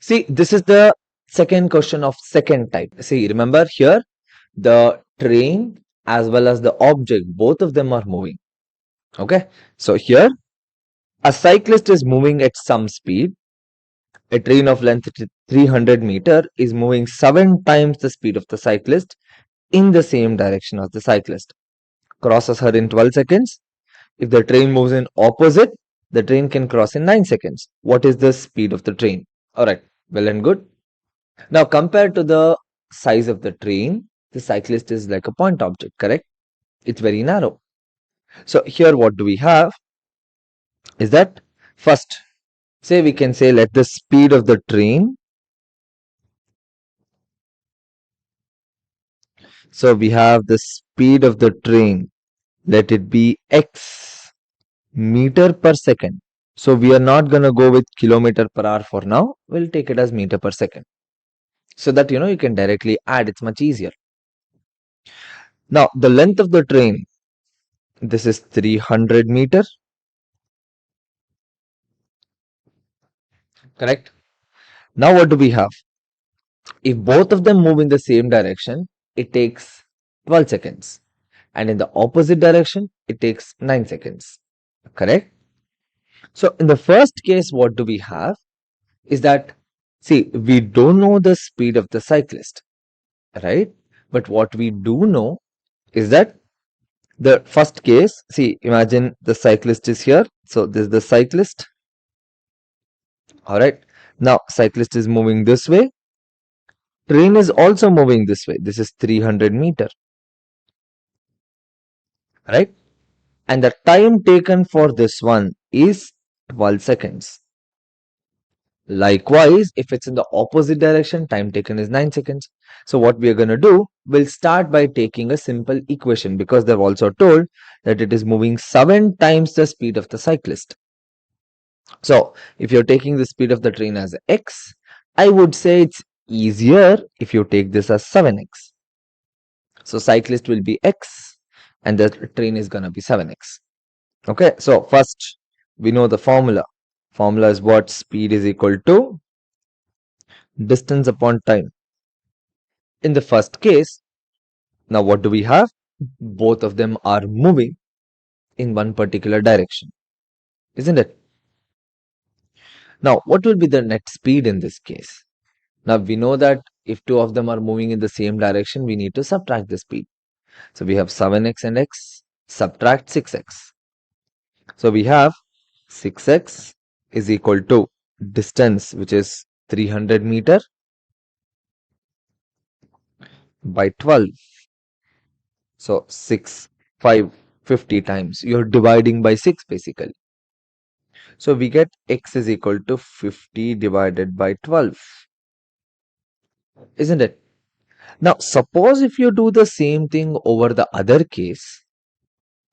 See, this is the second question of second type. See, remember here, the train as well as the object, both of them are moving. Okay, so here a cyclist is moving at some speed. A train of length 300 meter is moving 7 times the speed of the cyclist in the same direction as the cyclist. Crosses her in 12 seconds. If the train moves in opposite, the train can cross in 9 seconds. What is the speed of the train? Alright, well and good. Now compared to the size of the train, the cyclist is like a point object, correct? It's very narrow. So here what do we have is that first, say we can say let the speed of the train. So we have the speed of the train. Let it be x meter per second. So we are not going to go with kilometer per hour for now. We'll take it as meter per second. So that you can directly add. It's much easier. Now the length of the train. This is 300 meter. Correct. Now what do we have? If both of them move in the same direction, it takes 12 seconds. And in the opposite direction, it takes 9 seconds. Correct? So in the first case, what do we have is that, see, we don't know the speed of the cyclist, right? But what we do know is that the first case, see, imagine the cyclist is here. So this is the cyclist. All right. Now cyclist is moving this way. Train is also moving this way. This is 300 meter. Right? And the time taken for this one is 12 seconds. Likewise, if it's in the opposite direction, time taken is 9 seconds. So what we are going to do, we'll start by taking a simple equation because they've also told that it is moving 7 times the speed of the cyclist. So if you're taking the speed of the train as x, I would say it's easier if you take this as 7x. So cyclist will be x and the train is going to be 7x. Okay, so first we know the formula. Formula is what? Speed is equal to distance upon time. In the first case, now what do we have? Both of them are moving in one particular direction, isn't it? Now, what will be the net speed in this case? Now, we know that if two of them are moving in the same direction, we need to subtract the speed. So, we have 7x and x, subtract 6x. So, we have 6x is equal to distance, which is 300 meter by 12. So 6, 5, 50 times. You're dividing by 6 basically. So we get x is equal to 50 divided by 12. Isn't it? Now suppose if you do the same thing over the other case.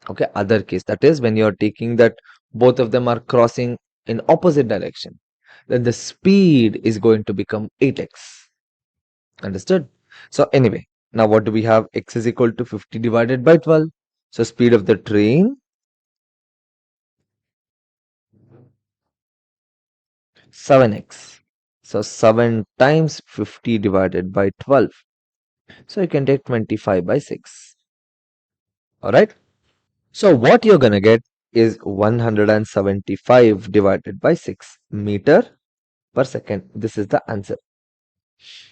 Okay, other case. That is when you're taking that both of them are crossing in opposite direction. Then the speed is going to become 8x. Understood? So anyway, now what do we have? X is equal to 50 divided by 12. So speed of the train 7x. So 7 times 50 divided by 12. So you can take 25 by 6. Alright. So what you're going to get is 175 divided by 6 meter per second. This is the answer.